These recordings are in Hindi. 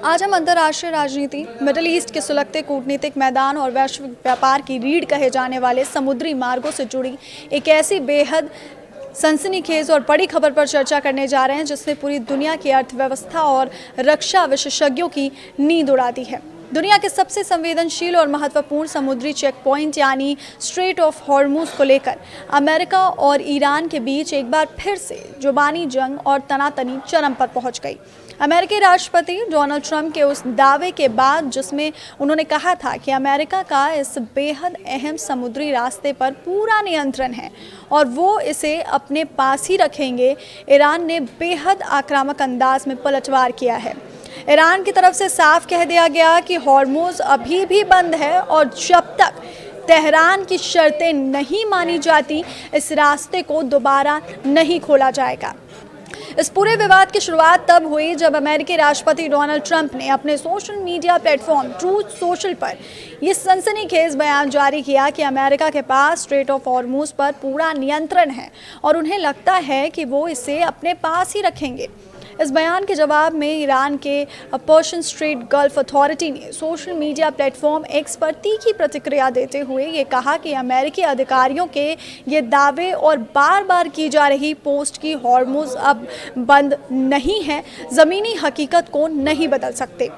आज हम अंतर्राष्ट्रीय राजनीति, मिडिल ईस्ट के सुलगते कूटनीतिक मैदान और वैश्विक व्यापार की रीढ़ कहे जाने वाले समुद्री मार्गों से जुड़ी एक ऐसी बेहद सनसनीखेज और बड़ी खबर पर चर्चा करने जा रहे हैं जिसने पूरी दुनिया की अर्थव्यवस्था और रक्षा विशेषज्ञों की नींद उड़ा दी है। दुनिया के सबसे संवेदनशील और महत्वपूर्ण समुद्री चेक पॉइंट यानी स्ट्रेट ऑफ हॉर्मुज को लेकर अमेरिका और ईरान के बीच एक बार फिर से जुबानी जंग और तनातनी चरम पर पहुंच गई। अमेरिकी राष्ट्रपति डोनाल्ड ट्रंप के उस दावे के बाद जिसमें उन्होंने कहा था कि अमेरिका का इस बेहद अहम समुद्री रास्ते पर पूरा नियंत्रण है और वो इसे अपने पास ही रखेंगे, ईरान ने बेहद आक्रामक अंदाज में पलटवार किया है। ईरान की तरफ से साफ कह दिया गया कि हॉर्मुज अभी भी बंद है और जब तक तेहरान की शर्तें नहीं मानी जाती इस रास्ते को दोबारा नहीं खोला जाएगा। इस पूरे विवाद की शुरुआत तब हुई जब अमेरिकी राष्ट्रपति डोनाल्ड ट्रंप ने अपने social media platform truth social पर यह सनसनीखेज बयान जारी किया कि अमेरिका के पास स्ट्रेट ऑफ हॉर्मुज पर पूरा नियंत्रण है और उन्हें लगता है कि वो इसे अपने पास ही रखेंगे। इस बयान के जवाब में ईरान के पर्शियन स्ट्रेट गल्फ अथॉरिटी ने सोशल मीडिया प्लेटफॉर्म एक्स पर तीखी प्रतिक्रिया देते हुए ये कहा कि अमेरिकी अधिकारियों के ये दावे और बार बार की जा रही पोस्ट की हॉर्मुज अब बंद नहीं है, ज़मीनी हकीकत को नहीं बदल सकते।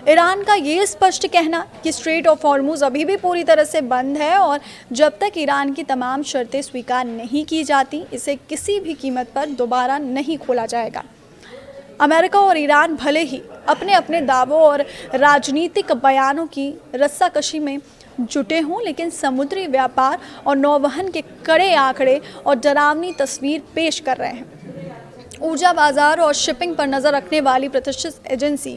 ईरान का ये स्पष्ट कहना कि स्ट्रेट ऑफ हॉर्मुज अभी भी पूरी तरह से बंद है और जब तक ईरान की तमाम शर्तें स्वीकार नहीं की जाती इसे किसी भी कीमत पर दोबारा नहीं खोला जाएगा। अमेरिका और ईरान भले ही अपने अपने दावों और राजनीतिक बयानों की रस्साकशी में जुटे हों, लेकिन समुद्री व्यापार और नौवहन के कड़े आंकड़े और डरावनी तस्वीर पेश कर रहे हैं। ऊर्जा बाजार और शिपिंग पर नज़र रखने वाली प्रतिष्ठित एजेंसी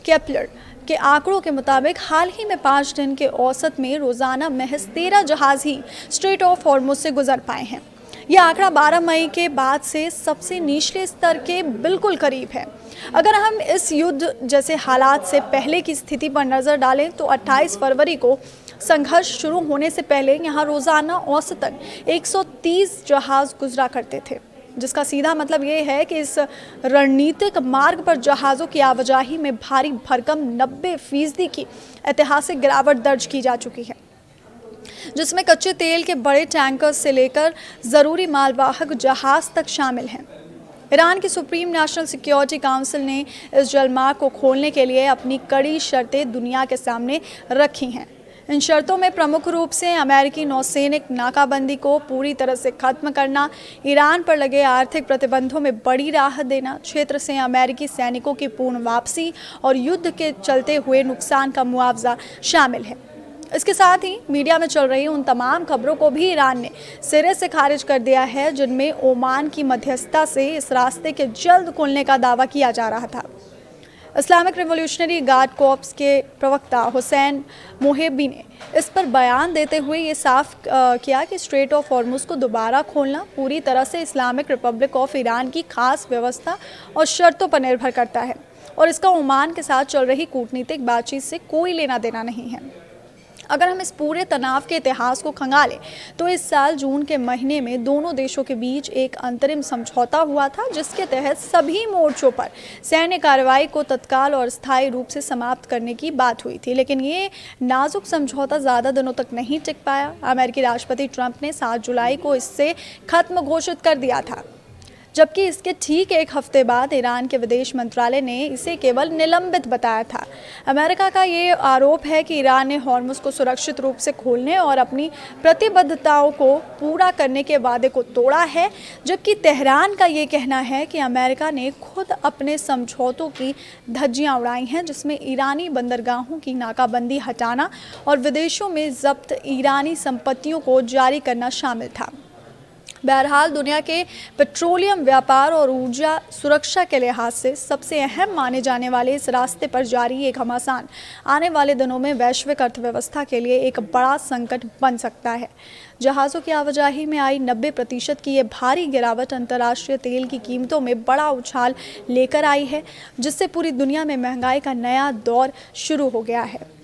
केपलर के आंकड़ों के मुताबिक हाल ही में 5 दिन के औसत में रोज़ाना महज 13 जहाज ही स्ट्रेट ऑफ हॉर्मुज से गुजर पाए हैं। यह आंकड़ा 12 मई के बाद से सबसे निचले स्तर के बिल्कुल करीब है। अगर हम इस युद्ध जैसे हालात से पहले की स्थिति पर नज़र डालें तो 28 फरवरी को संघर्ष शुरू होने से पहले यहाँ रोज़ाना औसतन 130 जहाज गुजरा करते थे, जिसका सीधा मतलब ये है कि इस रणनीतिक मार्ग पर जहाज़ों की आवाजाही में भारी भरकम 90% की ऐतिहासिक गिरावट दर्ज की जा चुकी है, जिसमें कच्चे तेल के बड़े टैंकर्स से लेकर ज़रूरी मालवाहक जहाज़ तक शामिल हैं। ईरान की सुप्रीम नेशनल सिक्योरिटी काउंसिल ने इस जलमार्ग को खोलने के लिए अपनी कड़ी शर्तें दुनिया के सामने रखी हैं। इन शर्तों में प्रमुख रूप से अमेरिकी नौसैनिक नाकाबंदी को पूरी तरह से खत्म करना, ईरान पर लगे आर्थिक प्रतिबंधों में बड़ी राहत देना, क्षेत्र से अमेरिकी सैनिकों की पूर्ण वापसी और युद्ध के चलते हुए नुकसान का मुआवजा शामिल है। इसके साथ ही मीडिया में चल रही उन तमाम खबरों को भी ईरान ने सिरे से खारिज कर दिया है जिनमें ओमान की मध्यस्थता से इस रास्ते के जल्द खुलने का दावा किया जा रहा था। इस्लामिक रिवॉल्यूशनरी गार्ड कॉर्प्स के प्रवक्ता हुसैन मोहेबी ने इस पर बयान देते हुए ये साफ किया कि स्ट्रेट ऑफ हॉर्मुज को दोबारा खोलना पूरी तरह से इस्लामिक रिपब्लिक ऑफ ईरान की खास व्यवस्था और शर्तों पर निर्भर करता है और इसका ओमान के साथ चल रही कूटनीतिक बातचीत से कोई लेना देना नहीं है। अगर हम इस पूरे तनाव के इतिहास को खंगालें तो इस साल जून के महीने में दोनों देशों के बीच एक अंतरिम समझौता हुआ था जिसके तहत सभी मोर्चों पर सैन्य कार्रवाई को तत्काल और स्थायी रूप से समाप्त करने की बात हुई थी, लेकिन ये नाजुक समझौता ज़्यादा दिनों तक नहीं टिक पाया। अमेरिकी राष्ट्रपति ट्रंप ने 7 जुलाई को इससे खत्म घोषित कर दिया था, जबकि इसके ठीक एक हफ्ते बाद ईरान के विदेश मंत्रालय ने इसे केवल निलंबित बताया था। अमेरिका का ये आरोप है कि ईरान ने हॉर्मुज को सुरक्षित रूप से खोलने और अपनी प्रतिबद्धताओं को पूरा करने के वादे को तोड़ा है, जबकि तेहरान का ये कहना है कि अमेरिका ने खुद अपने समझौतों की धज्जियां उड़ाई हैं, जिसमें ईरानी बंदरगाहों की नाकाबंदी हटाना और विदेशों में जब्त ईरानी संपत्तियों को जारी करना शामिल था। बहरहाल दुनिया के पेट्रोलियम व्यापार और ऊर्जा सुरक्षा के लिहाज से सबसे अहम माने जाने वाले इस रास्ते पर जारी एक घमासान आने वाले दिनों में वैश्विक अर्थव्यवस्था के लिए एक बड़ा संकट बन सकता है। जहाज़ों की आवाजाही में आई 90% की ये भारी गिरावट अंतर्राष्ट्रीय तेल की कीमतों में बड़ा उछाल लेकर आई है, जिससे पूरी दुनिया में महंगाई का नया दौर शुरू हो गया है।